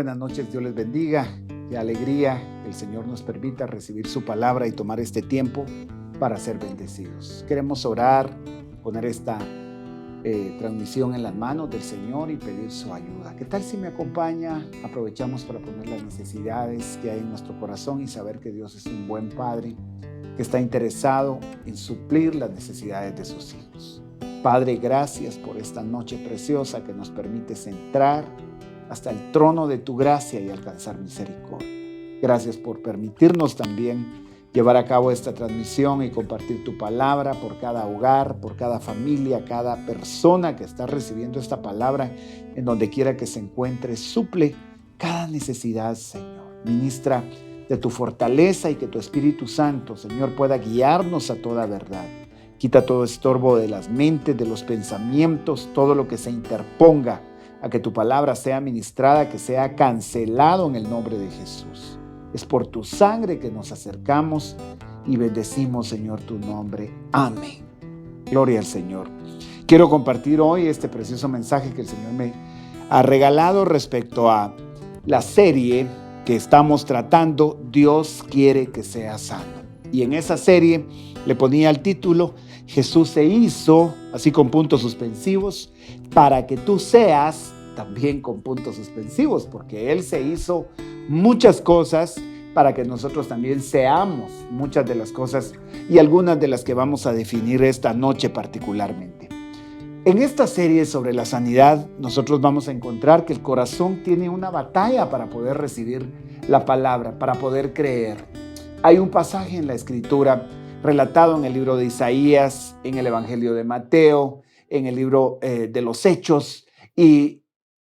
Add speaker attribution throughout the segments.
Speaker 1: buenas noches, Dios les bendiga. Qué alegría que el Señor nos permita recibir su palabra y tomar este tiempo para ser bendecidos. Queremos orar, poner esta transmisión en las manos del Señor y pedir su ayuda. ¿Qué tal si me acompaña? Aprovechamos para poner las necesidades que hay en nuestro corazón y saber que Dios es un buen Padre que está interesado en suplir las necesidades de sus hijos. Padre, gracias por esta noche preciosa que nos permites entrar hasta el trono de tu gracia y alcanzar misericordia. Gracias por permitirnos también llevar a cabo esta transmisión y compartir tu palabra por cada hogar, por cada familia, cada persona que está recibiendo esta palabra, en donde quiera que se encuentre. Suple cada necesidad, Señor. Ministra de tu fortaleza y que tu Espíritu Santo, Señor, pueda guiarnos a toda verdad. Quita todo estorbo de las mentes, de los pensamientos, todo lo que se interponga a que tu palabra sea ministrada, que sea cancelado en el nombre de Jesús. Es por tu sangre que nos acercamos y bendecimos, Señor, tu nombre. Amén. Gloria al Señor. Quiero compartir hoy este precioso mensaje que el Señor me ha regalado respecto a la serie que estamos tratando, Dios quiere que seas sano. Y en esa serie le ponía el título, Jesús se hizo, así con puntos suspensivos, para que tú seas también con puntos suspensivos, porque Él se hizo muchas cosas para que nosotros también seamos muchas de las cosas y algunas de las que vamos a definir esta noche particularmente. En esta serie sobre la sanidad, nosotros vamos a encontrar que el corazón tiene una batalla para poder recibir la palabra, para poder creer. Hay un pasaje en la Escritura relatado en el libro de Isaías, en el Evangelio de Mateo, en el libro de los Hechos, y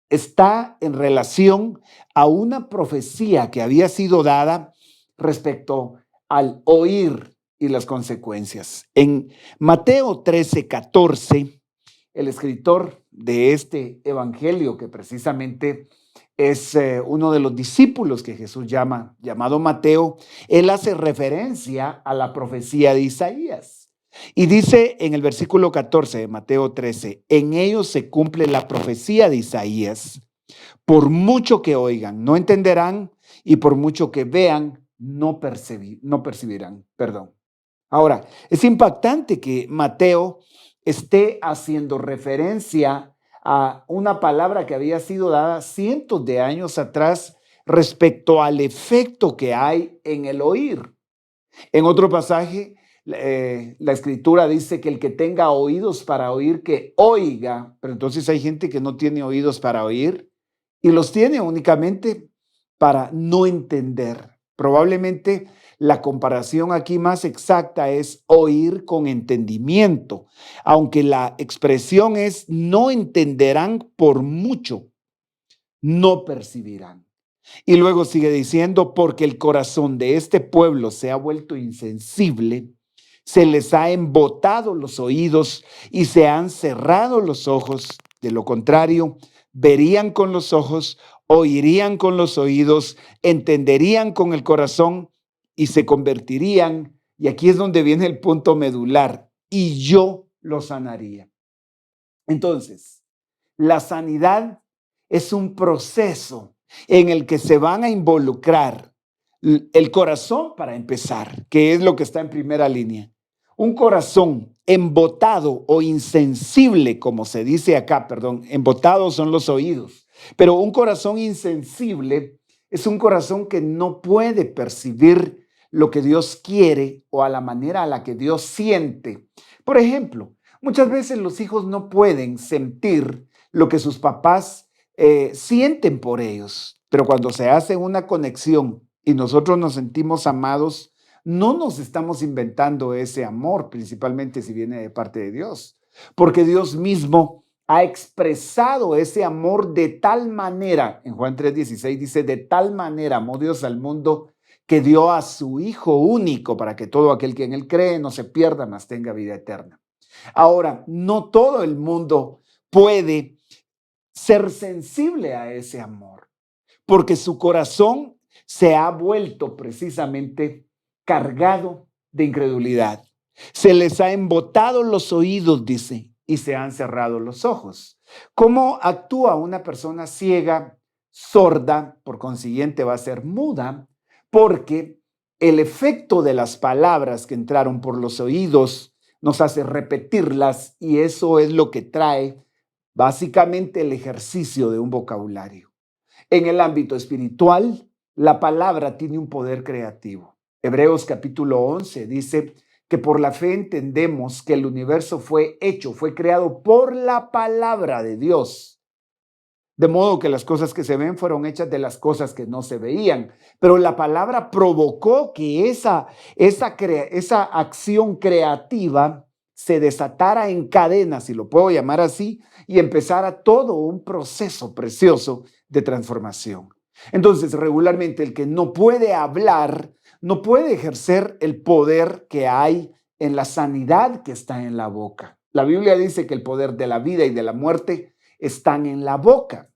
Speaker 1: está en relación a una profecía que había sido dada respecto al oír y las consecuencias. En Mateo 13:14, el escritor de este evangelio, que precisamente es uno de los discípulos que Jesús llamado Mateo, él hace referencia a la profecía de Isaías. Y dice en el versículo 14 de Mateo 13, en ellos se cumple la profecía de Isaías. Por mucho que oigan, no entenderán, y por mucho que vean, no percibirán. Ahora, es impactante que Mateo esté haciendo referencia a una palabra que había sido dada cientos de años atrás respecto al efecto que hay en el oír. En otro pasaje, la Escritura dice que el que tenga oídos para oír, que oiga, pero entonces hay gente que no tiene oídos para oír y los tiene únicamente para no entender. Probablemente la comparación aquí más exacta es oír con entendimiento, aunque la expresión es no entenderán por mucho, no percibirán. Y luego sigue diciendo, porque el corazón de este pueblo se ha vuelto insensible, se les ha embotado los oídos y se han cerrado los ojos. De lo contrario, verían con los ojos, oirían con los oídos, entenderían con el corazón y se convertirían. Y aquí es donde viene el punto medular, y yo los sanaría. Entonces, la sanidad es un proceso en el que se van a involucrar el corazón para empezar, que es lo que está en primera línea. Un corazón embotado o insensible, como se dice acá, embotados son los oídos, pero un corazón insensible es un corazón que no puede percibir lo que Dios quiere o a la manera a la que Dios siente. Por ejemplo, muchas veces los hijos no pueden sentir lo que sus papás sienten por ellos, pero cuando se hace una conexión y nosotros nos sentimos amados, no nos estamos inventando ese amor, principalmente si viene de parte de Dios, porque Dios mismo ha expresado ese amor de tal manera, en Juan 3:16 dice, de tal manera amó Dios al mundo que dio a su Hijo único para que todo aquel que en él cree no se pierda, mas tenga vida eterna. Ahora, no todo el mundo puede ser sensible a ese amor, porque su corazón se ha vuelto precisamente cargado de incredulidad. Se les ha embotado los oídos, dice, y se han cerrado los ojos. ¿Cómo actúa una persona ciega sorda, por consiguiente va a ser muda, porque el efecto de las palabras que entraron por los oídos nos hace repetirlas y eso es lo que trae básicamente el ejercicio de un vocabulario. En el ámbito espiritual, la palabra tiene un poder creativo. Hebreos capítulo 11 dice que por la fe entendemos que el universo fue hecho, fue creado por la palabra de Dios. De modo que las cosas que se ven fueron hechas de las cosas que no se veían. Pero la palabra provocó que esa acción creativa se desatara en cadenas, si lo puedo llamar así, y empezara todo un proceso precioso de transformación. Entonces, regularmente el que no puede hablar, no puede ejercer el poder que hay en la sanidad que está en la boca. La Biblia dice que el poder de la vida y de la muerte están en la boca.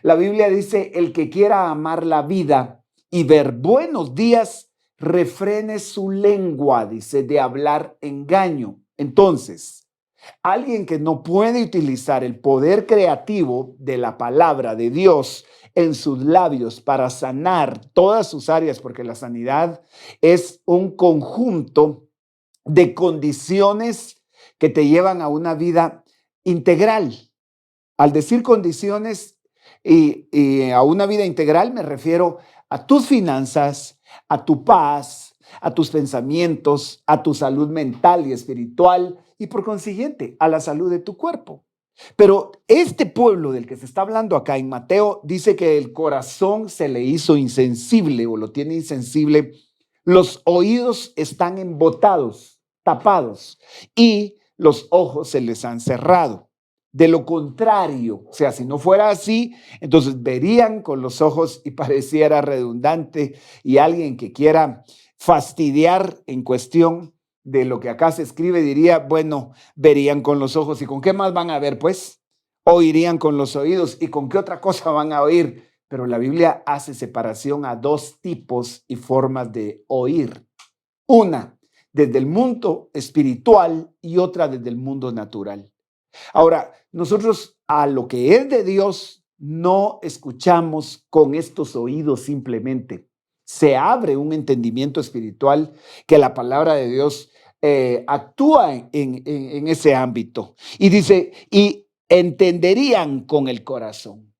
Speaker 1: La Biblia dice, el que quiera amar la vida y ver buenos días, refrene su lengua, dice, de hablar engaño. Entonces, alguien que no puede utilizar el poder creativo de la palabra de Dios en sus labios para sanar todas sus áreas, porque la sanidad es un conjunto de condiciones que te llevan a una vida integral. Al decir condiciones y a una vida integral me refiero a tus finanzas, a tu paz, a tus pensamientos, a tu salud mental y espiritual y por consiguiente a la salud de tu cuerpo. Pero este pueblo del que se está hablando acá en Mateo dice que el corazón se le hizo insensible o lo tiene insensible. Los oídos están embotados, tapados y los ojos se les han cerrado. De lo contrario, o sea, si no fuera así, entonces verían con los ojos y pareciera redundante y alguien que quiera fastidiar en cuestión de lo que acá se escribe diría, bueno, verían con los ojos y con qué más van a ver, pues, oirían con los oídos y con qué otra cosa van a oír. Pero la Biblia hace separación a dos tipos y formas de oír. Una desde el mundo espiritual y otra desde el mundo natural. Ahora, nosotros a lo que es de Dios no escuchamos con estos oídos simplemente. Se abre un entendimiento espiritual que la palabra de Dios actúa en ese ámbito. Y dice, y entenderían con el corazón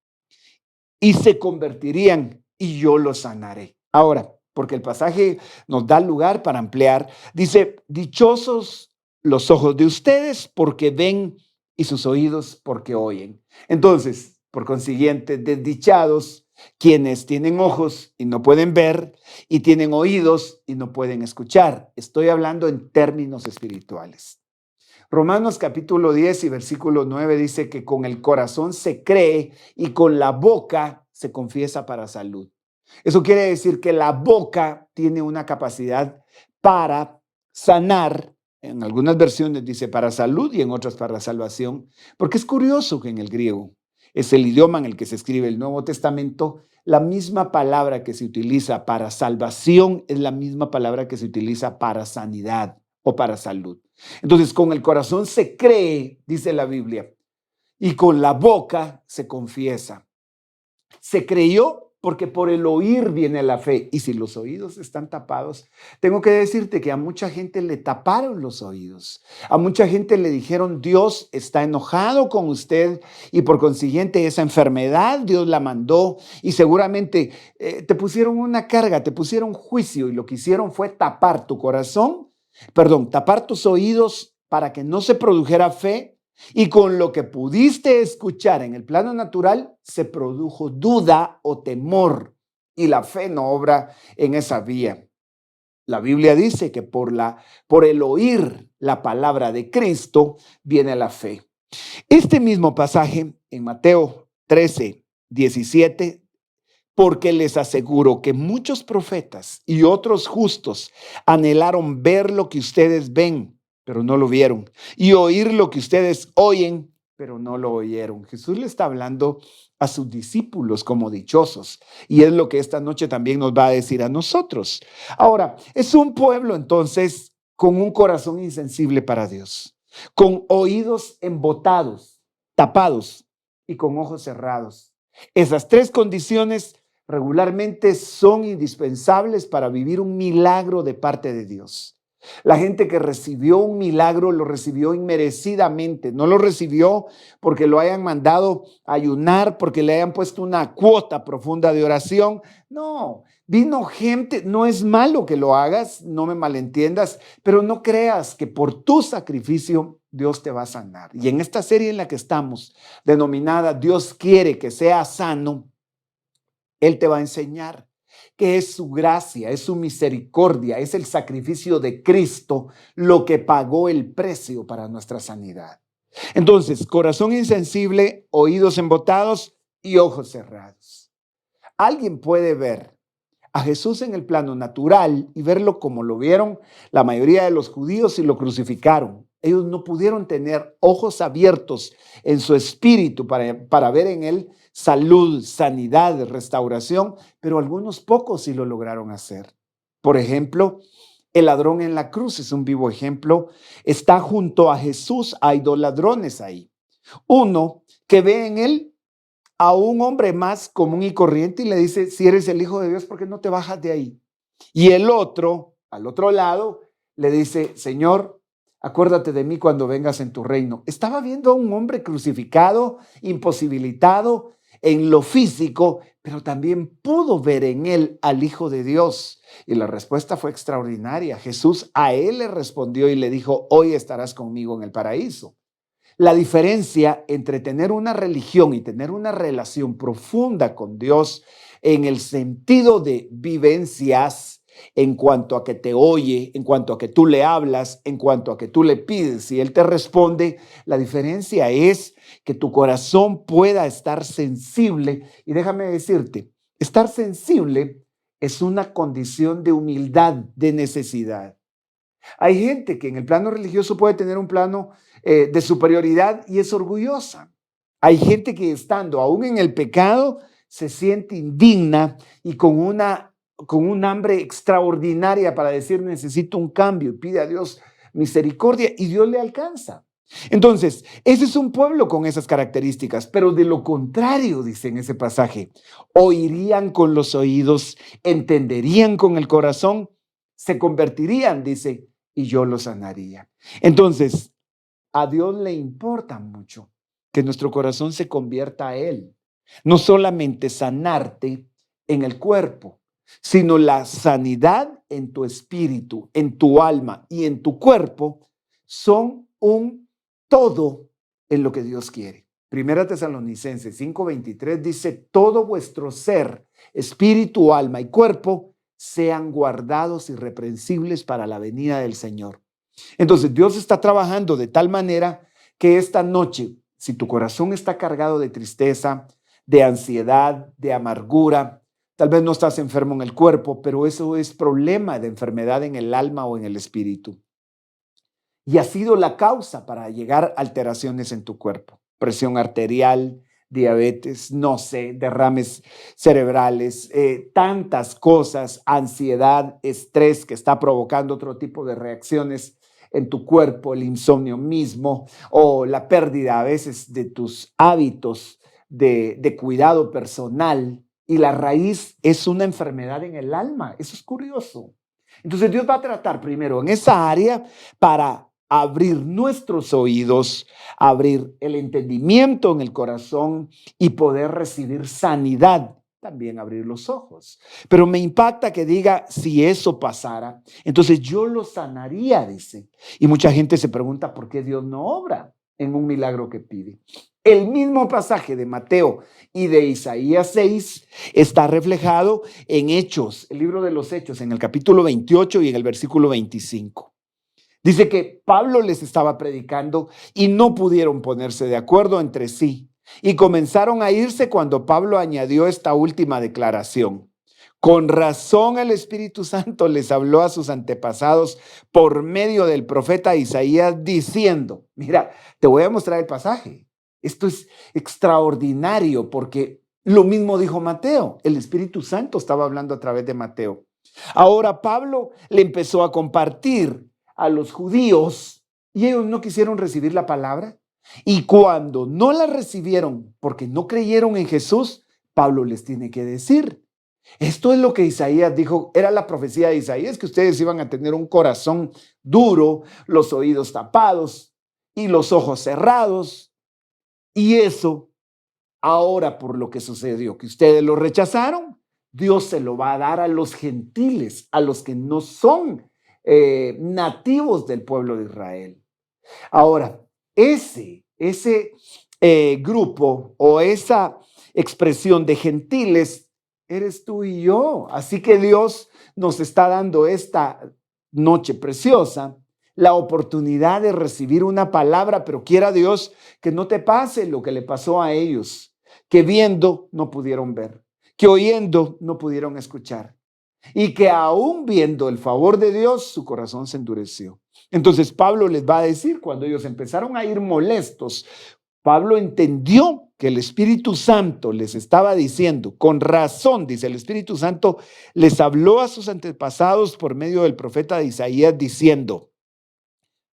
Speaker 1: y se convertirían y yo los sanaré. Ahora, porque el pasaje nos da lugar para ampliar, dice, dichosos los ojos de ustedes porque ven y sus oídos porque oyen. Entonces, por consiguiente, desdichados quienes tienen ojos y no pueden ver y tienen oídos y no pueden escuchar. Estoy hablando en términos espirituales. Romanos capítulo 10 y versículo 9 dice que con el corazón se cree y con la boca se confiesa para salud. Eso quiere decir que la boca tiene una capacidad para sanar. En algunas versiones dice para salud y en otras para salvación, porque es curioso que en el griego es el idioma en el que se escribe el Nuevo Testamento. La misma palabra que se utiliza para salvación es la misma palabra que se utiliza para sanidad o para salud. Entonces, con el corazón se cree, dice la Biblia, y con la boca se confiesa. Se creyó porque por el oír viene la fe. Y si los oídos están tapados, tengo que decirte que a mucha gente le taparon los oídos. A mucha gente le dijeron, Dios está enojado con usted y por consiguiente esa enfermedad Dios la mandó y seguramente te pusieron una carga, te pusieron juicio y lo que hicieron fue tapar tu corazón, tapar tus oídos para que no se produjera fe. Y con lo que pudiste escuchar en el plano natural, se produjo duda o temor y la fe no obra en esa vía. La Biblia dice que por el oír la palabra de Cristo viene la fe. Este mismo pasaje en Mateo 13, 17, porque les aseguro que muchos profetas y otros justos anhelaron ver lo que ustedes ven, pero no lo vieron, y oír lo que ustedes oyen, pero no lo oyeron. Jesús le está hablando a sus discípulos como dichosos, y es lo que esta noche también nos va a decir a nosotros. Ahora, es un pueblo entonces con un corazón insensible para Dios, con oídos embotados, tapados y con ojos cerrados. Esas tres condiciones regularmente son indispensables para vivir un milagro de parte de Dios. La gente que recibió un milagro lo recibió inmerecidamente, no lo recibió porque lo hayan mandado a ayunar, porque le hayan puesto una cuota profunda de oración. No, vino gente, no es malo que lo hagas, no me malentiendas, pero no creas que por tu sacrificio Dios te va a sanar. Y en esta serie en la que estamos, denominada Dios quiere que seas sano, Él te va a enseñar que es su gracia, es su misericordia, es el sacrificio de Cristo lo que pagó el precio para nuestra sanidad. Entonces, corazón insensible, oídos embotados y ojos cerrados. Alguien puede ver a Jesús en el plano natural y verlo como lo vieron la mayoría de los judíos y lo crucificaron. Ellos no pudieron tener ojos abiertos en su espíritu para ver en él salud, sanidad, restauración, pero algunos pocos sí lo lograron hacer. Por ejemplo, el ladrón en la cruz es un vivo ejemplo. Está junto a Jesús, hay dos ladrones ahí. Uno que ve en él a un hombre más común y corriente y le dice, si eres el Hijo de Dios, ¿por qué no te bajas de ahí? Y el otro, al otro lado, le dice, Señor, acuérdate de mí cuando vengas en tu reino. Estaba viendo a un hombre crucificado, imposibilitado en lo físico, pero también pudo ver en él al Hijo de Dios. Y la respuesta fue extraordinaria. Jesús a él le respondió y le dijo, hoy estarás conmigo en el paraíso. La diferencia entre tener una religión y tener una relación profunda con Dios en el sentido de vivencias, en cuanto a que te oye, en cuanto a que tú le hablas, en cuanto a que tú le pides y Él te responde, la diferencia es que tu corazón pueda estar sensible. Y déjame decirte, estar sensible es una condición de humildad, de necesidad. Hay gente que en el plano religioso puede tener un plano de superioridad y es orgullosa. Hay gente que estando aún en el pecado se siente indigna y con un hambre extraordinaria para decir necesito un cambio y pide a Dios misericordia y Dios le alcanza. Entonces, ese es un pueblo con esas características, pero de lo contrario, dice en ese pasaje, oirían con los oídos, entenderían con el corazón, se convertirían, dice, y yo los sanaría. Entonces, a Dios le importa mucho que nuestro corazón se convierta a Él. No solamente sanarte en el cuerpo, sino la sanidad en tu espíritu, en tu alma y en tu cuerpo son un todo en lo que Dios quiere. Primera Tesalonicenses 5:23 dice, todo vuestro ser, espíritu, alma y cuerpo sean guardados irreprensibles para la venida del Señor. Entonces Dios está trabajando de tal manera que esta noche, si tu corazón está cargado de tristeza, de ansiedad, de amargura, tal vez no estás enfermo en el cuerpo, pero eso es problema de enfermedad en el alma o en el espíritu. Y ha sido la causa para llegar a alteraciones en tu cuerpo. Presión arterial, diabetes, no sé, derrames cerebrales, tantas cosas, ansiedad, estrés que está provocando otro tipo de reacciones en tu cuerpo, el insomnio mismo o la pérdida a veces de tus hábitos de cuidado personal. Y la raíz es una enfermedad en el alma. Eso es curioso. Entonces Dios va a tratar primero en esa área para abrir nuestros oídos, abrir el entendimiento en el corazón y poder recibir sanidad, también abrir los ojos. Pero me impacta que diga, si eso pasara, entonces yo lo sanaría, dice. Y mucha gente se pregunta por qué Dios no obra en un milagro que pide. El mismo pasaje de Mateo y de Isaías 6 está reflejado en Hechos, el libro de los Hechos, en el capítulo 28 y en el versículo 25. Dice que Pablo les estaba predicando y no pudieron ponerse de acuerdo entre sí. Y comenzaron a irse cuando Pablo añadió esta última declaración. Con razón el Espíritu Santo les habló a sus antepasados por medio del profeta Isaías diciendo, mira, te voy a mostrar el pasaje. Esto es extraordinario porque lo mismo dijo Mateo. El Espíritu Santo estaba hablando a través de Mateo. Ahora Pablo le empezó a compartir a los judíos y ellos no quisieron recibir la palabra. Y cuando no la recibieron porque no creyeron en Jesús, Pablo les tiene que decir. Esto es lo que Isaías dijo, era la profecía de Isaías, que ustedes iban a tener un corazón duro, los oídos tapados y los ojos cerrados. Y eso, ahora por lo que sucedió, que ustedes lo rechazaron, Dios se lo va a dar a los gentiles, a los que no son nativos del pueblo de Israel. Ahora, ese grupo o esa expresión de gentiles eres tú y yo. Así que Dios nos está dando esta noche preciosa la oportunidad de recibir una palabra, pero quiera Dios que no te pase lo que le pasó a ellos, que viendo no pudieron ver, que oyendo no pudieron escuchar y que aún viendo el favor de Dios, su corazón se endureció. Entonces Pablo les va a decir, cuando ellos empezaron a ir molestos, Pablo entendió que el Espíritu Santo les estaba diciendo, con razón, dice, el Espíritu Santo les habló a sus antepasados por medio del profeta Isaías diciendo,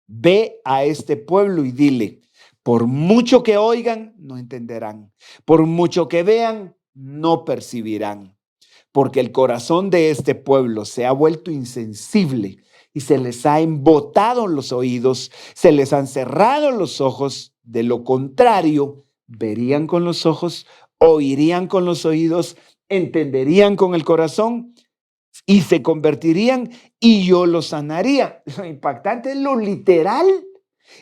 Speaker 1: ve a este pueblo y dile, por mucho que oigan, no entenderán, por mucho que vean, no percibirán, porque el corazón de este pueblo se ha vuelto insensible y se les ha embotado los oídos, se les han cerrado los ojos. De lo contrario, verían con los ojos, oirían con los oídos, entenderían con el corazón y se convertirían y yo los sanaría. Lo impactante es lo literal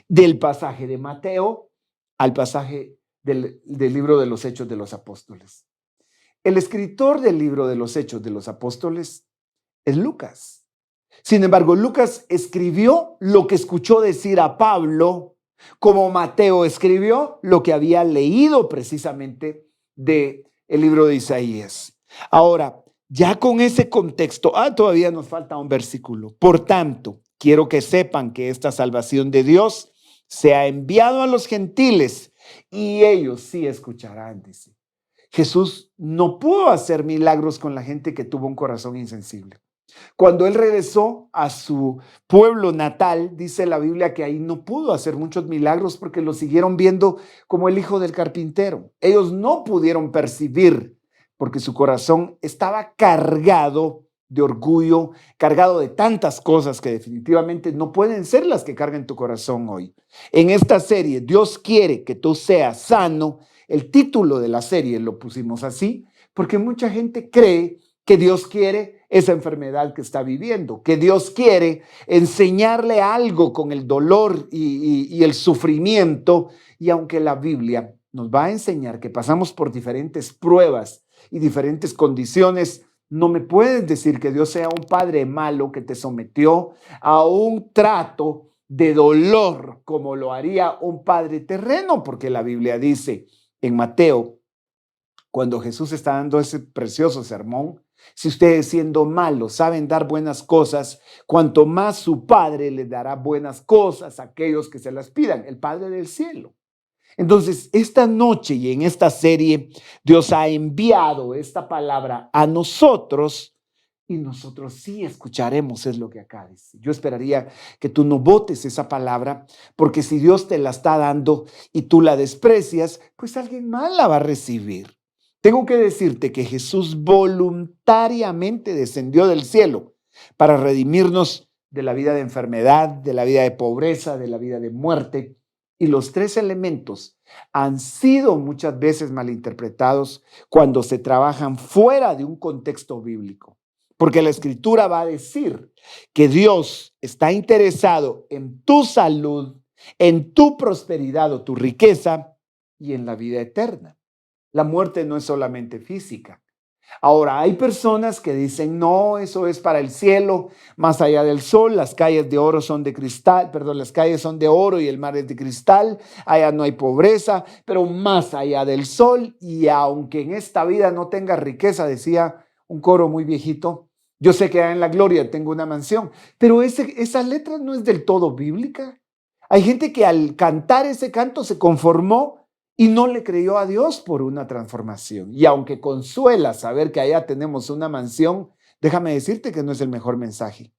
Speaker 1: del pasaje de Mateo al pasaje del libro de los Hechos de los Apóstoles. El escritor del libro de los Hechos de los Apóstoles es Lucas. Sin embargo, Lucas escribió lo que escuchó decir a Pablo, como Mateo escribió lo que había leído precisamente del libro de Isaías. Ahora, ya con ese contexto, todavía nos falta un versículo. Por tanto, quiero que sepan que esta salvación de Dios se ha enviado a los gentiles y ellos sí escucharán, dice. Jesús no pudo hacer milagros con la gente que tuvo un corazón insensible. Cuando él regresó a su pueblo natal, dice la Biblia que ahí no pudo hacer muchos milagros porque lo siguieron viendo como el hijo del carpintero. Ellos no pudieron percibir porque su corazón estaba cargado de orgullo, cargado de tantas cosas que definitivamente no pueden ser las que carguen tu corazón hoy. En esta serie, Dios quiere que tú seas sano. El título de la serie lo pusimos así porque mucha gente cree que Dios quiere esa enfermedad que está viviendo, que Dios quiere enseñarle algo con el dolor y el sufrimiento. Y aunque la Biblia nos va a enseñar que pasamos por diferentes pruebas y diferentes condiciones, no me puedes decir que Dios sea un padre malo que te sometió a un trato de dolor como lo haría un padre terreno, porque la Biblia dice en Mateo, cuando Jesús está dando ese precioso sermón, si ustedes siendo malos saben dar buenas cosas, cuanto más su Padre les dará buenas cosas a aquellos que se las pidan, el Padre del cielo. Entonces, esta noche y en esta serie, Dios ha enviado esta palabra a nosotros y nosotros sí escucharemos, es lo que acá dice. Yo esperaría que tú no botes esa palabra, porque si Dios te la está dando y tú la desprecias, pues alguien más la va a recibir. Tengo que decirte que Jesús voluntariamente descendió del cielo para redimirnos de la vida de enfermedad, de la vida de pobreza, de la vida de muerte. Y los tres elementos han sido muchas veces malinterpretados cuando se trabajan fuera de un contexto bíblico. Porque la Escritura va a decir que Dios está interesado en tu salud, en tu prosperidad o tu riqueza y en la vida eterna. La muerte no es solamente física. Ahora, hay personas que dicen, no, eso es para el cielo, más allá del sol, las calles de oro son de cristal, las calles son de oro y el mar es de cristal, allá no hay pobreza, pero más allá del sol, y aunque en esta vida no tenga riqueza, decía un coro muy viejito, yo sé que en la gloria tengo una mansión, pero esa letra no es del todo bíblica. Hay gente que al cantar ese canto se conformó y no le creyó a Dios por una transformación. Y aunque consuela saber que allá tenemos una mansión, déjame decirte que no es el mejor mensaje.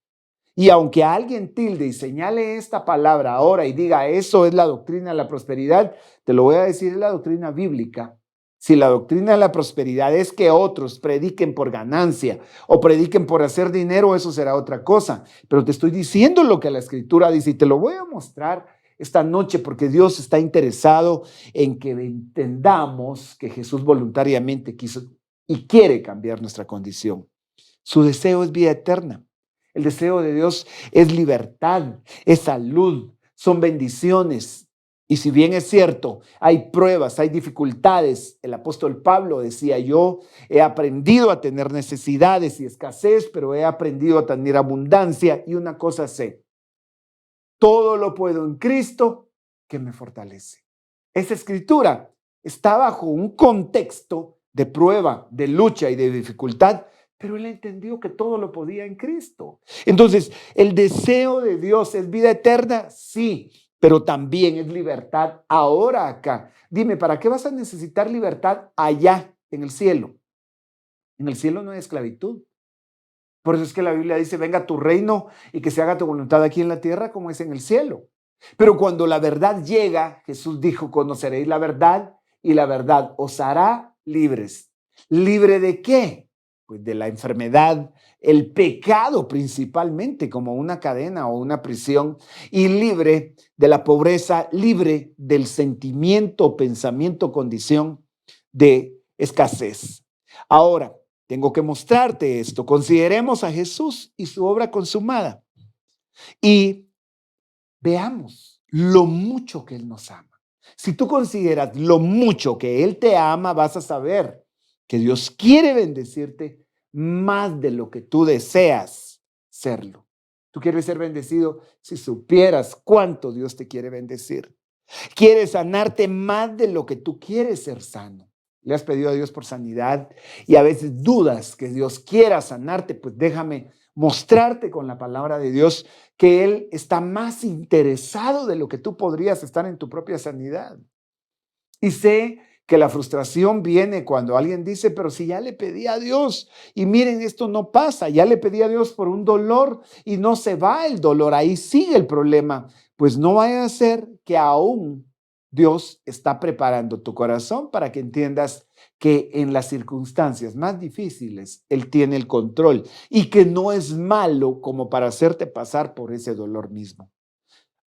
Speaker 1: Y aunque alguien tilde y señale esta palabra ahora y diga eso es la doctrina de la prosperidad, te lo voy a decir, es la doctrina bíblica. Si la doctrina de la prosperidad es que otros prediquen por ganancia o prediquen por hacer dinero, eso será otra cosa. Pero te estoy diciendo lo que la Escritura dice y te lo voy a mostrar esta noche porque Dios está interesado en que entendamos que Jesús voluntariamente quiso y quiere cambiar nuestra condición. Su deseo es vida eterna. El deseo de Dios es libertad, es salud, son bendiciones. Y si bien es cierto, hay pruebas, hay dificultades, el apóstol Pablo decía, yo he aprendido a tener necesidades y escasez, pero he aprendido a tener abundancia. Y una cosa sé, todo lo puedo en Cristo que me fortalece. Esa escritura está bajo un contexto de prueba, de lucha y de dificultad, pero él entendió que todo lo podía en Cristo. Entonces, ¿el deseo de Dios es vida eterna? Sí, pero también es libertad ahora acá. Dime, ¿para qué vas a necesitar libertad allá en el cielo? En el cielo no hay esclavitud. Por eso es que la Biblia dice, venga tu reino y que se haga tu voluntad aquí en la tierra como es en el cielo. Pero cuando la verdad llega, Jesús dijo, conoceréis la verdad y la verdad os hará libres. ¿Libre de qué? Pues de la enfermedad, el pecado principalmente como una cadena o una prisión, y libre de la pobreza, libre del sentimiento, pensamiento, condición de escasez. Ahora, tengo que mostrarte esto. Consideremos a Jesús y su obra consumada y veamos lo mucho que Él nos ama. Si tú consideras lo mucho que Él te ama, vas a saber que Dios quiere bendecirte más de lo que tú deseas serlo. Tú quieres ser bendecido si supieras cuánto Dios te quiere bendecir. Quieres sanarte más de lo que tú quieres ser sano. Le has pedido a Dios por sanidad y a veces dudas que Dios quiera sanarte, pues déjame mostrarte con la palabra de Dios que Él está más interesado de lo que tú podrías estar en tu propia sanidad. Y sé que la frustración viene cuando alguien dice, pero si ya le pedí a Dios y miren, esto no pasa, ya le pedí a Dios por un dolor y no se va el dolor, ahí sigue el problema. Pues no vaya a ser que aún Dios está preparando tu corazón para que entiendas que en las circunstancias más difíciles Él tiene el control y que no es malo como para hacerte pasar por ese dolor mismo.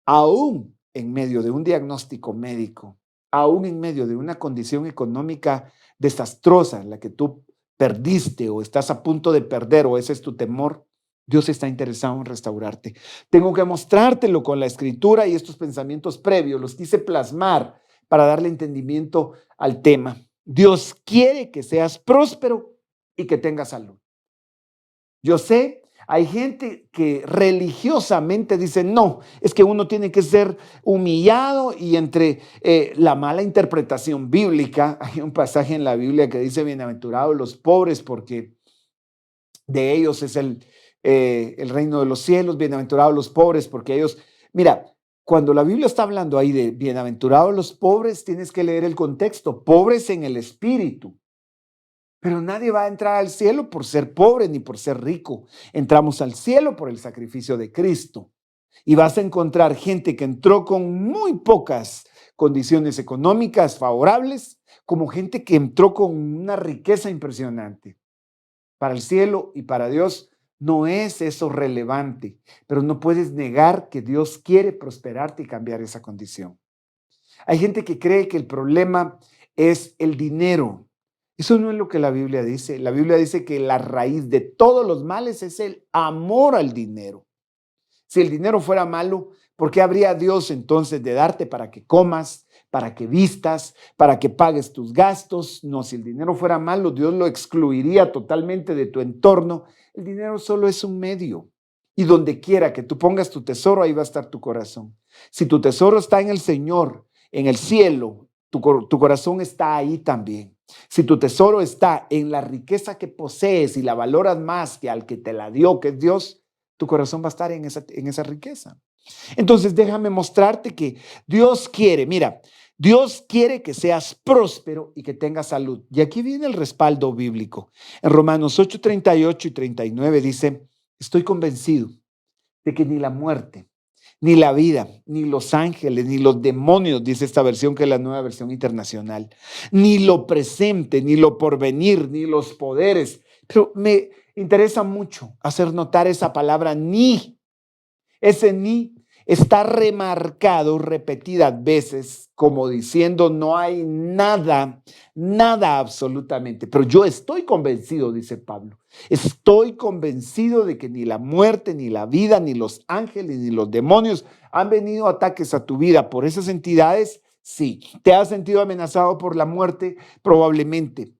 Speaker 1: Aún en medio de un diagnóstico médico, aún en medio de una condición económica desastrosa en la que tú perdiste o estás a punto de perder o ese es tu temor, Dios está interesado en restaurarte. Tengo que mostrártelo con la escritura y estos pensamientos previos, los quise plasmar para darle entendimiento al tema. Dios quiere que seas próspero y que tengas salud. Yo sé, hay gente que religiosamente dice, no, es que uno tiene que ser humillado y entre la mala interpretación bíblica, hay un pasaje en la Biblia que dice, bienaventurados los pobres porque de ellos es el reino de los cielos, bienaventurados los pobres porque ellos, mira, cuando la Biblia está hablando ahí de bienaventurados los pobres, tienes que leer el contexto, pobres en el espíritu. Pero nadie va a entrar al cielo por ser pobre ni por ser rico. Entramos al cielo por el sacrificio de Cristo. Y vas a encontrar gente que entró con muy pocas condiciones económicas favorables, como gente que entró con una riqueza impresionante. Para el cielo y para Dios no es eso relevante, pero no puedes negar que Dios quiere prosperarte y cambiar esa condición. Hay gente que cree que el problema es el dinero. Eso no es lo que la Biblia dice. La Biblia dice que la raíz de todos los males es el amor al dinero. Si el dinero fuera malo, ¿por qué habría Dios entonces de darte para que comas, para que vistas, para que pagues tus gastos? No, si el dinero fuera malo, Dios lo excluiría totalmente de tu entorno. El dinero solo es un medio. Y donde quiera que tú pongas tu tesoro, ahí va a estar tu corazón. Si tu tesoro está en el Señor, en el cielo, tu corazón está ahí también. Si tu tesoro está en la riqueza que posees y la valoras más que al que te la dio, que es Dios, tu corazón va a estar en esa riqueza. Entonces déjame mostrarte que Dios quiere, mira, Dios quiere que seas próspero y que tengas salud. Y aquí viene el respaldo bíblico. En Romanos 8:38 y 39 dice, estoy convencido de que ni la muerte, ni la vida, ni los ángeles, ni los demonios, dice esta versión que es la Nueva Versión Internacional, ni lo presente, ni lo porvenir, ni los poderes. Pero me interesa mucho hacer notar esa palabra ni. Ese ni está remarcado repetidas veces como diciendo no hay nada, nada absolutamente. Pero yo estoy convencido, dice Pablo, estoy convencido de que ni la muerte, ni la vida, ni los ángeles, ni los demonios han venido ataques a tu vida por esas entidades. Sí. ¿Te has sentido amenazado por la muerte? Probablemente.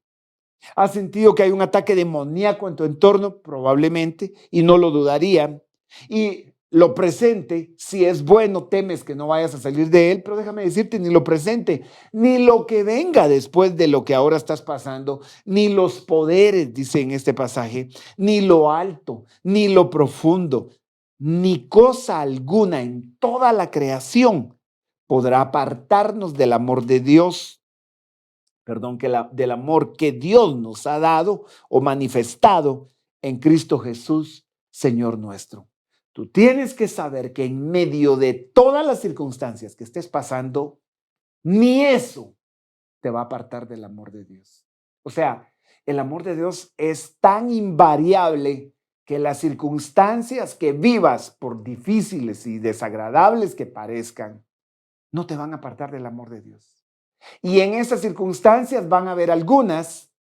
Speaker 1: ¿Has sentido que hay un ataque demoníaco en tu entorno? Probablemente, y no lo dudaría. Y lo presente, si es bueno, temes que no vayas a salir de él, pero déjame decirte, ni lo presente, ni lo que venga después de lo que ahora estás pasando, ni los poderes, dice en este pasaje, ni lo alto, ni lo profundo, ni cosa alguna en toda la creación podrá apartarnos del amor de Dios, del amor que Dios nos ha dado o manifestado en Cristo Jesús, Señor nuestro. Tú tienes que saber que en medio de todas las circunstancias que estés pasando, ni eso te va a apartar del amor de Dios. O sea, el amor de Dios es tan invariable que las circunstancias que vivas, por difíciles y desagradables que parezcan, no te van a apartar del amor de Dios. Y en esas circunstancias van a haber algunas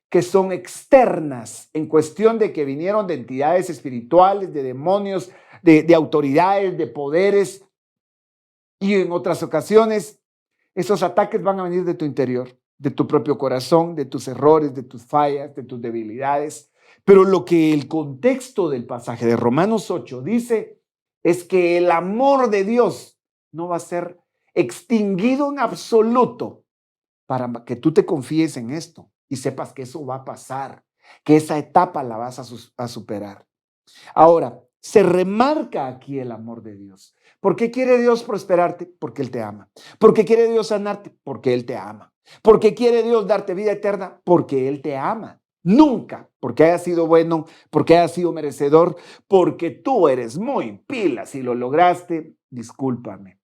Speaker 1: que son externas en cuestión de que vinieron de entidades espirituales, de demonios, de autoridades, de poderes. Y en otras ocasiones, esos ataques van a venir de tu interior, de tu propio corazón, de tus errores, de tus fallas, de tus debilidades. Pero lo que el contexto del pasaje de Romanos 8 dice es que el amor de Dios no va a ser extinguido en absoluto para que tú te confíes en esto y sepas que eso va a pasar, que esa etapa la vas a superar. Ahora, se remarca aquí el amor de Dios. ¿Por qué quiere Dios prosperarte? Porque Él te ama. ¿Por qué quiere Dios sanarte? Porque Él te ama. ¿Por qué quiere Dios darte vida eterna? Porque Él te ama. Nunca porque hayas sido bueno, porque hayas sido merecedor, porque tú eres muy pilas y lo lograste. Discúlpame.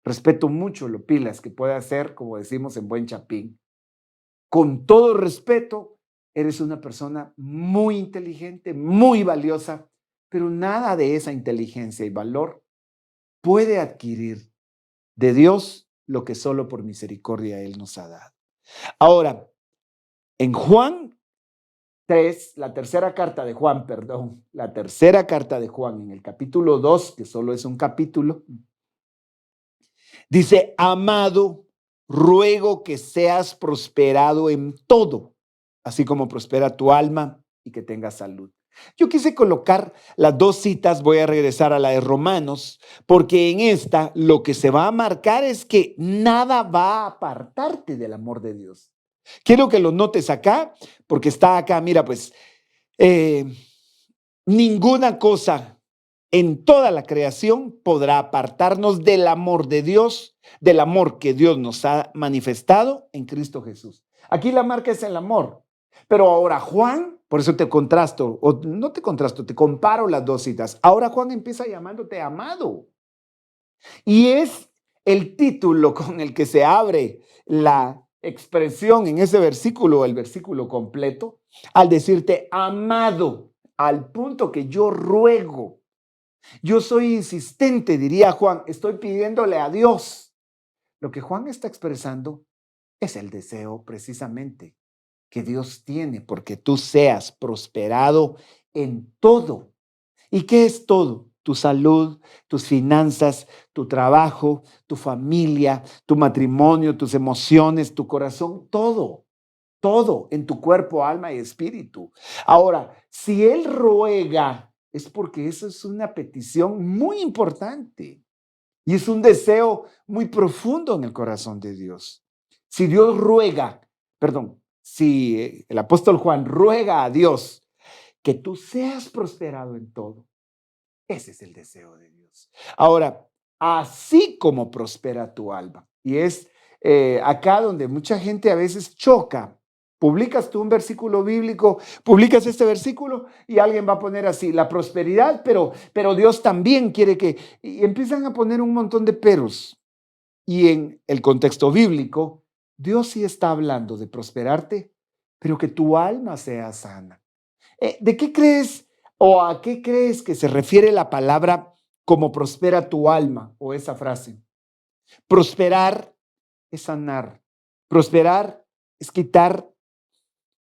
Speaker 1: Respeto mucho lo pilas que puede hacer, como decimos en buen chapín. Con todo respeto, eres una persona muy inteligente, muy valiosa, pero nada de esa inteligencia y valor puede adquirir de Dios lo que solo por misericordia Él nos ha dado. Ahora, en Juan 3, la tercera carta de Juan, en el capítulo 2, que solo es un capítulo, dice, amado, ruego que seas prosperado en todo, así como prospera tu alma y que tengas salud. Yo quise colocar las dos citas, voy a regresar a la de Romanos, porque en esta lo que se va a marcar es que nada va a apartarte del amor de Dios. Quiero que lo notes acá, porque está acá, mira, pues, ninguna cosa en toda la creación podrá apartarnos del amor de Dios, del amor que Dios nos ha manifestado en Cristo Jesús. Aquí la marca es el amor. Pero ahora Juan, por eso te contrasto, o no te contrasto, te comparo las dos citas. Ahora Juan empieza llamándote amado. Y es el título con el que se abre la expresión en ese versículo, el versículo completo, al decirte amado, al punto que yo ruego. Yo soy insistente, diría Juan, estoy pidiéndole a Dios. Lo que Juan está expresando es el deseo precisamente que Dios tiene porque tú seas prosperado en todo. ¿Y qué es todo? Tu salud, tus finanzas, tu trabajo, tu familia, tu matrimonio, tus emociones, tu corazón, todo. Todo en tu cuerpo, alma y espíritu. Ahora, si Él ruega, es porque eso es una petición muy importante y es un deseo muy profundo en el corazón de Dios. Si Dios ruega, si el apóstol Juan ruega a Dios que tú seas prosperado en todo, ese es el deseo de Dios. Ahora, así como prospera tu alma, y es acá donde mucha gente a veces choca Publicas tú un versículo bíblico, publicas este versículo y alguien va a poner así, la prosperidad, pero Dios también quiere que... Y empiezan a poner un montón de peros. Y en el contexto bíblico, Dios sí está hablando de prosperarte, pero que tu alma sea sana. ¿De qué crees o a qué crees que se refiere la palabra como prospera tu alma o esa frase? Prosperar es sanar. Prosperar es quitar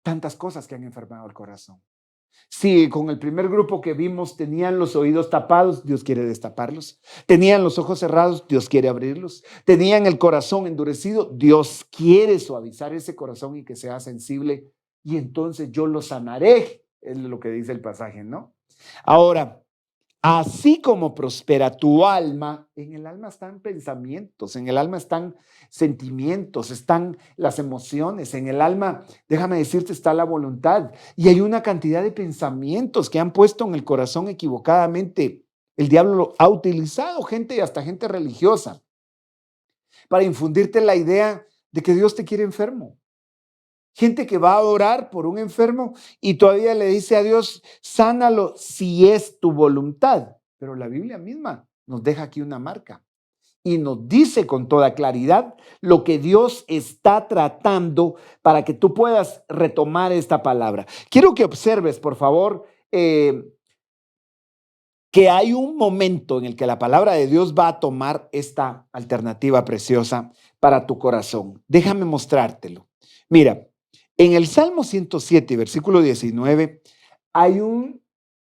Speaker 1: tantas cosas que han enfermado el corazón. Si con el primer grupo que vimos tenían los oídos tapados, Dios quiere destaparlos. Tenían los ojos cerrados, Dios quiere abrirlos. Tenían el corazón endurecido, Dios quiere suavizar ese corazón y que sea sensible. Y entonces yo lo sanaré, es lo que dice el pasaje, ¿no? Ahora, así como prospera tu alma, en el alma están pensamientos, en el alma están sentimientos, están las emociones, en el alma, déjame decirte, está la voluntad. Y hay una cantidad de pensamientos que han puesto en el corazón equivocadamente. El diablo ha utilizado gente, hasta gente religiosa, para infundirte la idea de que Dios te quiere enfermo. Gente que va a orar por un enfermo y todavía le dice a Dios, sánalo si es tu voluntad. Pero la Biblia misma nos deja aquí una marca y nos dice con toda claridad lo que Dios está tratando para que tú puedas retomar esta palabra. Quiero que observes, por favor, que hay un momento en el que la palabra de Dios va a tomar esta alternativa preciosa para tu corazón. Déjame mostrártelo. Mira, en el Salmo 107, versículo 19, hay un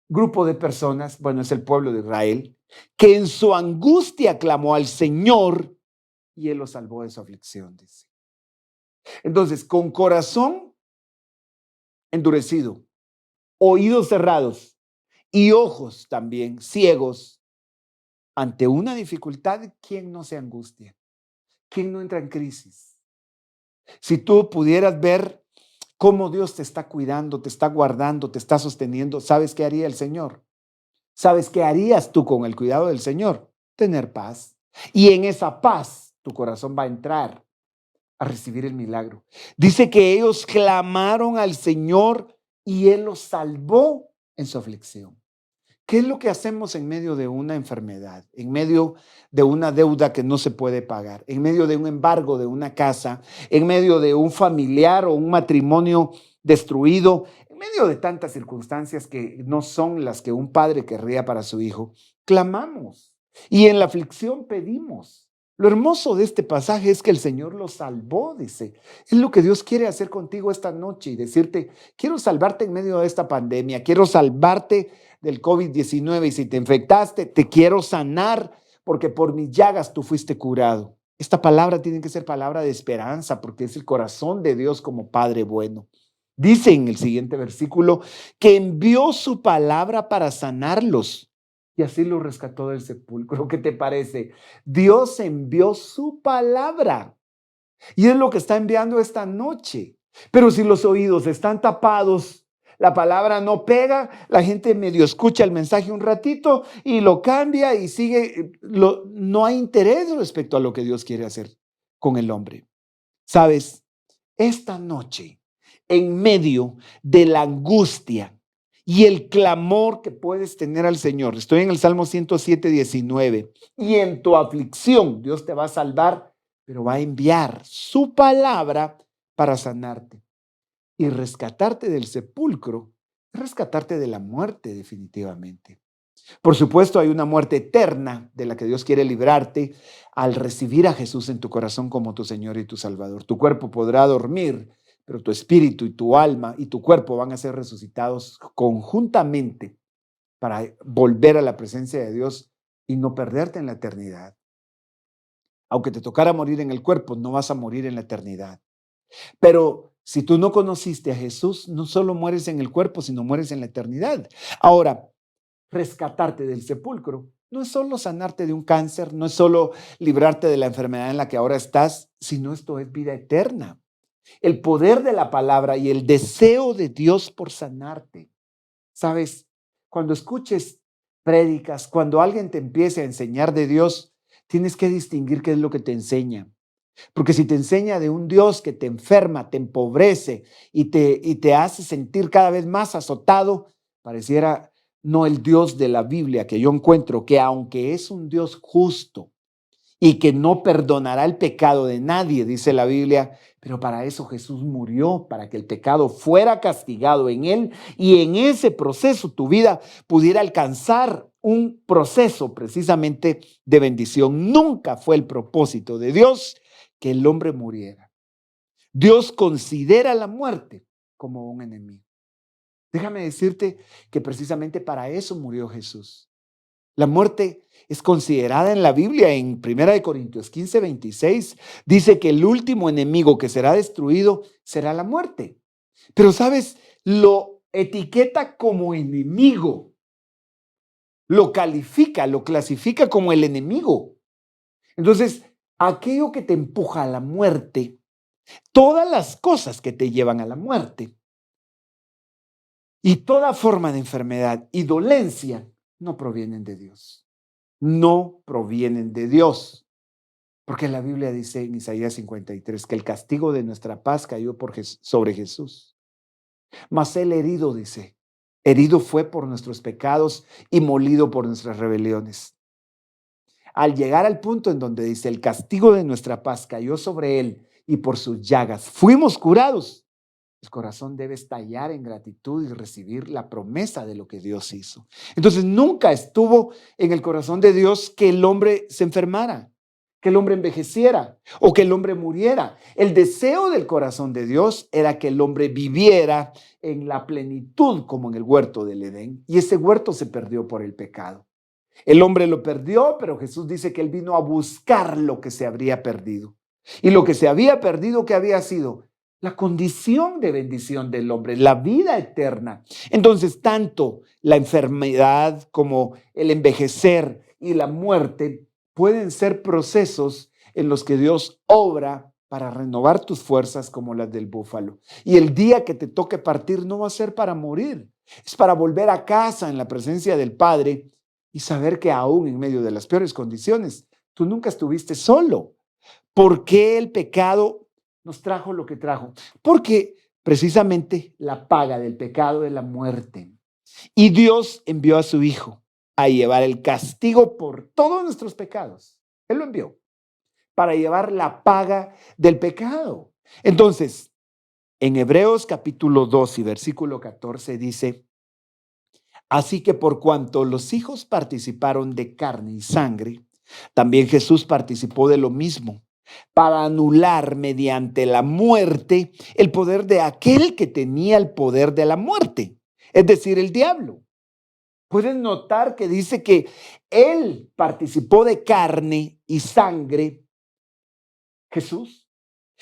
Speaker 1: grupo de personas, bueno, es el pueblo de Israel, que en su angustia clamó al Señor y Él los salvó de su aflicción, dice. Entonces, con corazón endurecido, oídos cerrados y ojos también ciegos, ante una dificultad, ¿quién no se angustia? ¿Quién no entra en crisis? Si tú pudieras ver cómo Dios te está cuidando, te está guardando, te está sosteniendo, ¿sabes qué haría el Señor? ¿Sabes qué harías tú con el cuidado del Señor? Tener paz. Y en esa paz tu corazón va a entrar a recibir el milagro. Dice que ellos clamaron al Señor y Él los salvó en su aflicción. ¿Qué es lo que hacemos en medio de una enfermedad, en medio de una deuda que no se puede pagar, en medio de un embargo de una casa, en medio de un familiar o un matrimonio destruido, en medio de tantas circunstancias que no son las que un padre querría para su hijo? Clamamos y en la aflicción pedimos. Lo hermoso de este pasaje es que el Señor lo salvó, dice. Es lo que Dios quiere hacer contigo esta noche y decirte, quiero salvarte en medio de esta pandemia, quiero salvarte del COVID-19 y si te infectaste, te quiero sanar porque por mis llagas tú fuiste curado. Esta palabra tiene que ser palabra de esperanza porque es el corazón de Dios como Padre bueno. Dice en el siguiente versículo que envió su palabra para sanarlos y así los rescató del sepulcro. ¿Qué te parece? Dios envió su palabra y es lo que está enviando esta noche. Pero si los oídos están tapados, la palabra no pega, la gente medio escucha el mensaje un ratito y lo cambia y sigue, no hay interés respecto a lo que Dios quiere hacer con el hombre. ¿Sabes? Esta noche, en medio de la angustia y el clamor que puedes tener al Señor, estoy en el Salmo 107, 19, y en tu aflicción Dios te va a salvar, pero va a enviar su palabra para sanarte y rescatarte del sepulcro, rescatarte de la muerte definitivamente. Por supuesto, hay una muerte eterna de la que Dios quiere librarte al recibir a Jesús en tu corazón como tu Señor y tu Salvador. Tu cuerpo podrá dormir, pero tu espíritu y tu alma y tu cuerpo van a ser resucitados conjuntamente para volver a la presencia de Dios y no perderte en la eternidad. Aunque te tocara morir en el cuerpo, no vas a morir en la eternidad. Pero si tú no conociste a Jesús, no solo mueres en el cuerpo, sino mueres en la eternidad. Ahora, rescatarte del sepulcro no es solo sanarte de un cáncer, no es solo librarte de la enfermedad en la que ahora estás, sino esto es vida eterna. El poder de la palabra y el deseo de Dios por sanarte. ¿Sabes? Cuando escuches prédicas, cuando alguien te empiece a enseñar de Dios, tienes que distinguir qué es lo que te enseña. Porque si te enseña de un Dios que te enferma, te empobrece y te hace sentir cada vez más azotado, pareciera no el Dios de la Biblia que yo encuentro, que aunque es un Dios justo y que no perdonará el pecado de nadie, dice la Biblia, pero para eso Jesús murió, para que el pecado fuera castigado en él y en ese proceso tu vida pudiera alcanzar un proceso precisamente de bendición. Nunca fue el propósito de Dios que el hombre muriera. Dios considera la muerte como un enemigo. Déjame decirte que precisamente para eso murió Jesús. La muerte es considerada en la Biblia, en 1 Corintios 15:26, dice que el último enemigo que será destruido será la muerte. Pero, ¿sabes? Lo etiqueta como enemigo, lo califica, lo clasifica como el enemigo. Entonces, aquello que te empuja a la muerte, todas las cosas que te llevan a la muerte y toda forma de enfermedad y dolencia no provienen de Dios. No provienen de Dios. Porque la Biblia dice en Isaías 53 que el castigo de nuestra paz cayó sobre Jesús. Mas él herido, dice, herido fue por nuestros pecados y molido por nuestras rebeliones. Al llegar al punto en donde dice el castigo de nuestra paz cayó sobre él y por sus llagas fuimos curados, el corazón debe estallar en gratitud y recibir la promesa de lo que Dios hizo. Entonces nunca estuvo en el corazón de Dios que el hombre se enfermara, que el hombre envejeciera o que el hombre muriera. El deseo del corazón de Dios era que el hombre viviera en la plenitud como en el huerto del Edén. Y ese huerto se perdió por el pecado. El hombre lo perdió, pero Jesús dice que él vino a buscar lo que se habría perdido. Y lo que se había perdido, ¿qué había sido? La condición de bendición del hombre, la vida eterna. Entonces, tanto la enfermedad como el envejecer y la muerte pueden ser procesos en los que Dios obra para renovar tus fuerzas como las del búfalo. Y el día que te toque partir no va a ser para morir, es para volver a casa en la presencia del Padre y saber que aún en medio de las peores condiciones, tú nunca estuviste solo. ¿Por qué el pecado nos trajo lo que trajo? Porque precisamente la paga del pecado es la muerte. Y Dios envió a su Hijo a llevar el castigo por todos nuestros pecados. Él lo envió para llevar la paga del pecado. Entonces, en Hebreos capítulo 2 y versículo 14 dice: así que por cuanto los hijos participaron de carne y sangre, también Jesús participó de lo mismo, para anular mediante la muerte el poder de aquel que tenía el poder de la muerte, es decir, el diablo. Pueden notar que dice que él participó de carne y sangre, Jesús.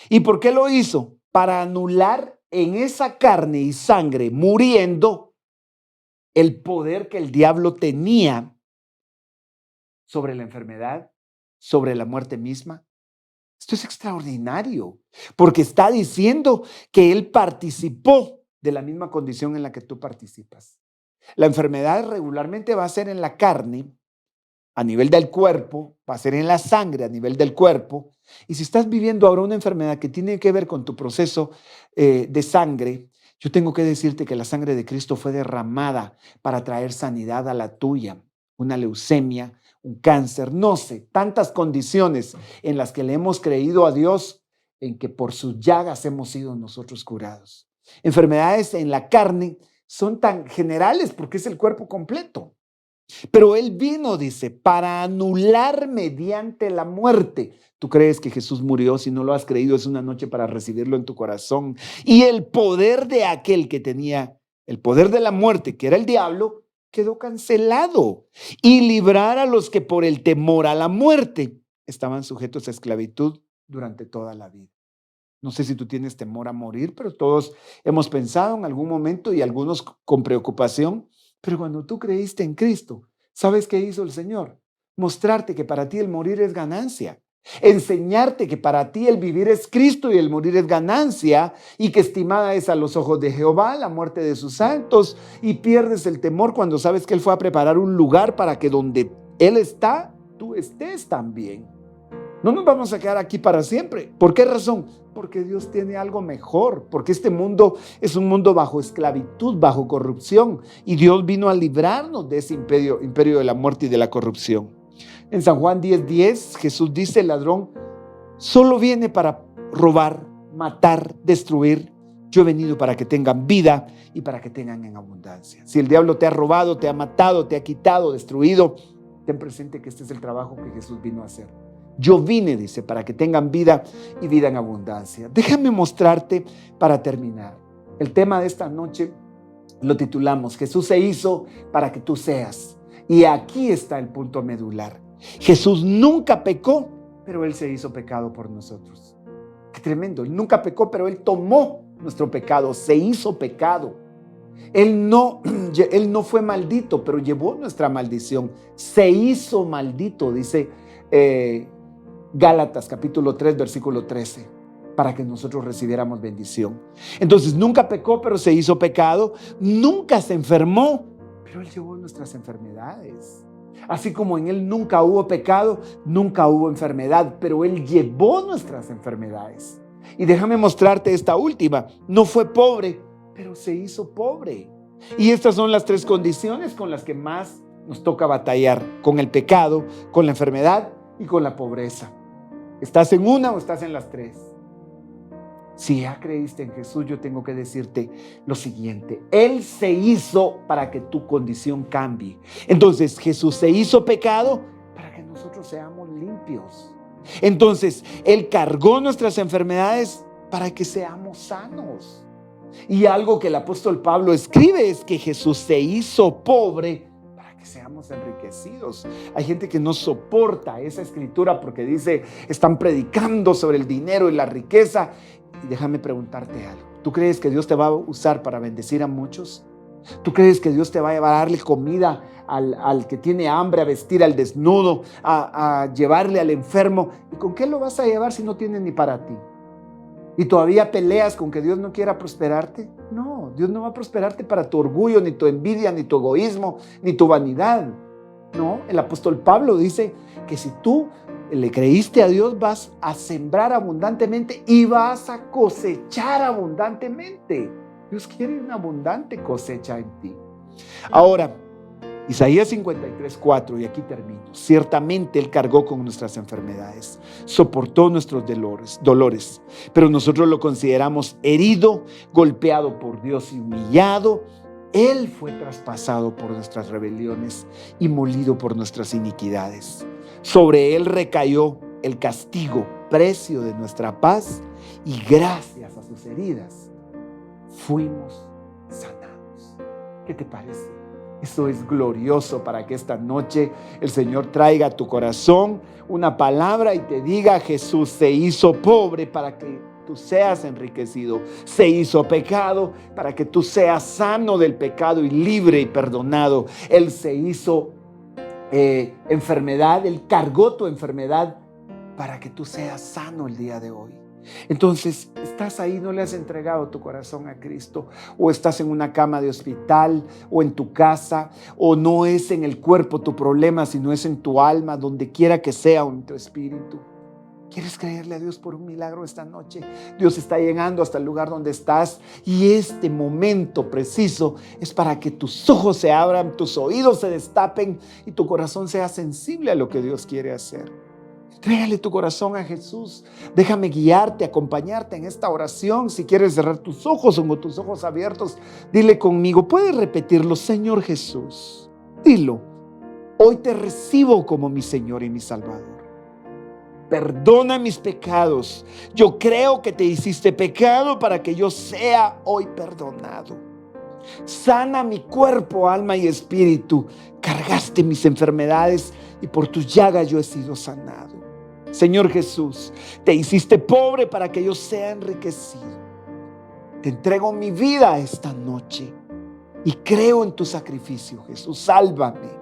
Speaker 1: ¿Y por qué lo hizo? Para anular en esa carne y sangre, muriendo, el poder que el diablo tenía sobre la enfermedad, sobre la muerte misma. Esto es extraordinario, porque está diciendo que él participó de la misma condición en la que tú participas. La enfermedad regularmente va a ser en la carne, a nivel del cuerpo, va a ser en la sangre, a nivel del cuerpo. Y si estás viviendo ahora una enfermedad que tiene que ver con tu proceso de sangre, yo tengo que decirte que la sangre de Cristo fue derramada para traer sanidad a la tuya. Una leucemia, un cáncer, no sé, tantas condiciones en las que le hemos creído a Dios en que por sus llagas hemos sido nosotros curados. Enfermedades en la carne son tan generales porque es el cuerpo completo. Pero él vino, dice, para anular mediante la muerte. ¿Tú crees que Jesús murió? Si no lo has creído, es una noche para recibirlo en tu corazón. Y el poder de aquel que tenía el poder de la muerte, que era el diablo, quedó cancelado. Y librar a los que por el temor a la muerte estaban sujetos a esclavitud durante toda la vida. No sé si tú tienes temor a morir, pero todos hemos pensado en algún momento y algunos con preocupación. Pero cuando tú creíste en Cristo, ¿sabes qué hizo el Señor? Mostrarte que para ti el morir es ganancia. Enseñarte que para ti el vivir es Cristo y el morir es ganancia, y que estimada es a los ojos de Jehová la muerte de sus santos, y pierdes el temor cuando sabes que Él fue a preparar un lugar para que donde Él está, tú estés también. No nos vamos a quedar aquí para siempre. ¿Por qué razón? Porque Dios tiene algo mejor, porque este mundo es un mundo bajo esclavitud, bajo corrupción, y Dios vino a librarnos de ese imperio de la muerte y de la corrupción. En San Juan 10:10, Jesús dice: el ladrón solo viene para robar, matar, destruir. Yo he venido para que tengan vida y para que tengan en abundancia. Si el diablo te ha robado, te ha matado, te ha quitado, destruido, ten presente que este es el trabajo que Jesús vino a hacer. Yo vine, dice, para que tengan vida y vida en abundancia. Déjame mostrarte para terminar. El tema de esta noche lo titulamos: Jesús se hizo para que tú seas. Y aquí está el punto medular. Jesús nunca pecó, pero Él se hizo pecado por nosotros. Qué tremendo. Él nunca pecó, pero Él tomó nuestro pecado, se hizo pecado. Él no fue maldito, pero llevó nuestra maldición. Se hizo maldito, dice Gálatas capítulo 3, versículo 13, para que nosotros recibiéramos bendición. Entonces, nunca pecó, pero se hizo pecado. Nunca se enfermó, pero Él llevó nuestras enfermedades. Así como en Él nunca hubo pecado, nunca hubo enfermedad, pero Él llevó nuestras enfermedades. Y déjame mostrarte esta última. No fue pobre, pero se hizo pobre. Y estas son las tres condiciones con las que más nos toca batallar: con el pecado, con la enfermedad y con la pobreza. ¿Estás en una o estás en las tres? Si ya creíste en Jesús, yo tengo que decirte lo siguiente: Él se hizo para que tu condición cambie. Entonces, Jesús se hizo pecado para que nosotros seamos limpios. Entonces, Él cargó nuestras enfermedades para que seamos sanos. Y algo que el apóstol Pablo escribe es que Jesús se hizo pobre para que seamos enriquecidos. Hay gente que no soporta esa escritura porque dice: están predicando sobre el dinero y la riqueza. Y déjame preguntarte algo. ¿Tú crees que Dios te va a usar para bendecir a muchos? ¿Tú crees que Dios te va a llevar a darle comida al que tiene hambre, a vestir al desnudo, a llevarle al enfermo? ¿Y con qué lo vas a llevar si no tiene ni para ti? ¿Y todavía peleas con que Dios no quiera prosperarte? No, Dios no va a prosperarte para tu orgullo, ni tu envidia, ni tu egoísmo, ni tu vanidad. No, el apóstol Pablo dice que si tú le creíste a Dios, vas a sembrar abundantemente y vas a cosechar abundantemente. Dios quiere una abundante cosecha en ti. Ahora, Isaías 53:4, y aquí termino. Ciertamente Él cargó con nuestras enfermedades, soportó nuestros dolores, pero nosotros lo consideramos herido, golpeado por Dios y humillado. Él fue traspasado por nuestras rebeliones y molido por nuestras iniquidades. Sobre Él recayó el castigo, precio de nuestra paz, y gracias a sus heridas fuimos sanados. ¿Qué te parece? Eso es glorioso para que esta noche el Señor traiga a tu corazón una palabra y te diga: Jesús se hizo pobre para que tú seas enriquecido. Se hizo pecado para que tú seas sano del pecado y libre y perdonado. Él se hizo enfermedad, Él cargó tu enfermedad para que tú seas sano el día de hoy. Entonces, estás ahí, no le has entregado tu corazón a Cristo, o estás en una cama de hospital, o en tu casa, o no es en el cuerpo tu problema, sino es en tu alma, donde quiera que sea, o en tu espíritu. ¿Quieres creerle a Dios por un milagro esta noche? Dios está llegando hasta el lugar donde estás, y este momento preciso es para que tus ojos se abran, tus oídos se destapen y tu corazón sea sensible a lo que Dios quiere hacer. Entrégale tu corazón a Jesús. Déjame guiarte, acompañarte en esta oración. Si quieres cerrar tus ojos o con tus ojos abiertos, dile conmigo. Puedes repetirlo: Señor Jesús. Dilo: hoy te recibo como mi Señor y mi Salvador. Perdona mis pecados. Yo creo que te hiciste pecado para que yo sea hoy perdonado. Sana mi cuerpo, alma y espíritu. Cargaste mis enfermedades y por tus llagas yo he sido sanado. Señor Jesús, te hiciste pobre para que yo sea enriquecido. Te entrego mi vida esta noche y creo en tu sacrificio. Jesús, sálvame.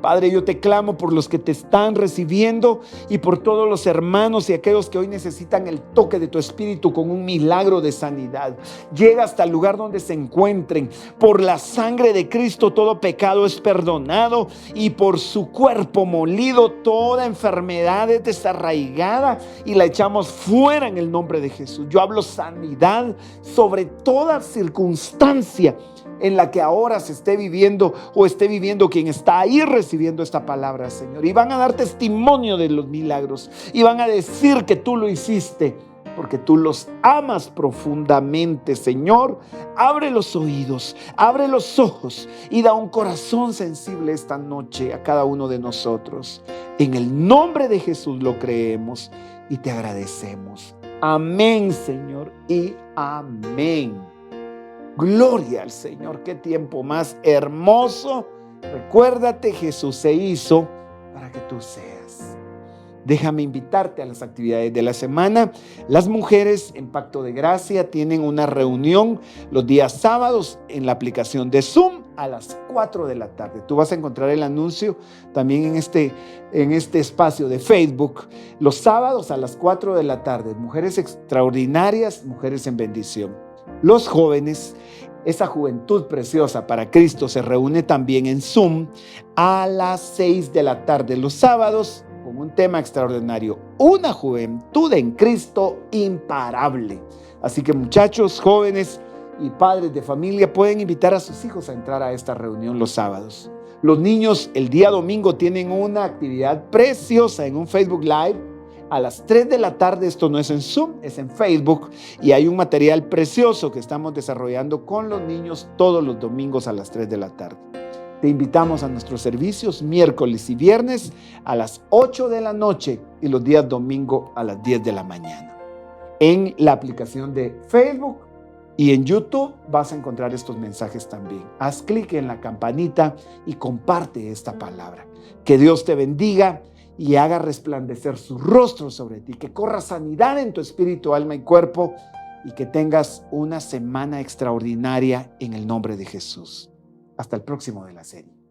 Speaker 1: Padre, yo te clamo por los que te están recibiendo y por todos los hermanos y aquellos que hoy necesitan el toque de tu Espíritu con un milagro de sanidad. Llega hasta el lugar donde se encuentren. Por la sangre de Cristo todo pecado es perdonado y por su cuerpo molido toda enfermedad es desarraigada y la echamos fuera en el nombre de Jesús. Yo hablo sanidad sobre toda circunstancia en la que ahora se esté viviendo o esté viviendo quien está ahí recibiendo esta palabra, Señor. Y van a dar testimonio de los milagros y van a decir que tú lo hiciste porque tú los amas profundamente, Señor. Abre los oídos, abre los ojos y da un corazón sensible esta noche a cada uno de nosotros. En el nombre de Jesús lo creemos y te agradecemos. Amén, Señor, y amén. Gloria al Señor, qué tiempo más hermoso. Recuérdate, Jesús se hizo para que tú seas. Déjame invitarte a las actividades de la semana. Las mujeres en Pacto de Gracia tienen una reunión los días sábados en la aplicación de Zoom a las 4 de la tarde. Tú vas a encontrar el anuncio también en este espacio de Facebook. Los sábados a las 4 de la tarde. Mujeres extraordinarias, mujeres en bendición. Los jóvenes, esa juventud preciosa para Cristo, se reúne también en Zoom a las 6 de la tarde los sábados con un tema extraordinario, una juventud en Cristo imparable. Así que muchachos, jóvenes y padres de familia pueden invitar a sus hijos a entrar a esta reunión los sábados. Los niños el día domingo tienen una actividad preciosa en un Facebook Live. A las 3 de la tarde, esto no es en Zoom, es en Facebook, y hay un material precioso que estamos desarrollando con los niños todos los domingos a las 3 de la tarde. Te invitamos a nuestros servicios miércoles y viernes a las 8 de la noche y los días domingo a las 10 de la mañana. En la aplicación de Facebook y en YouTube vas a encontrar estos mensajes también. Haz clic en la campanita y comparte esta palabra. Que Dios te bendiga y haga resplandecer su rostro sobre ti, que corra sanidad en tu espíritu, alma y cuerpo, y que tengas una semana extraordinaria en el nombre de Jesús. Hasta el próximo de la serie.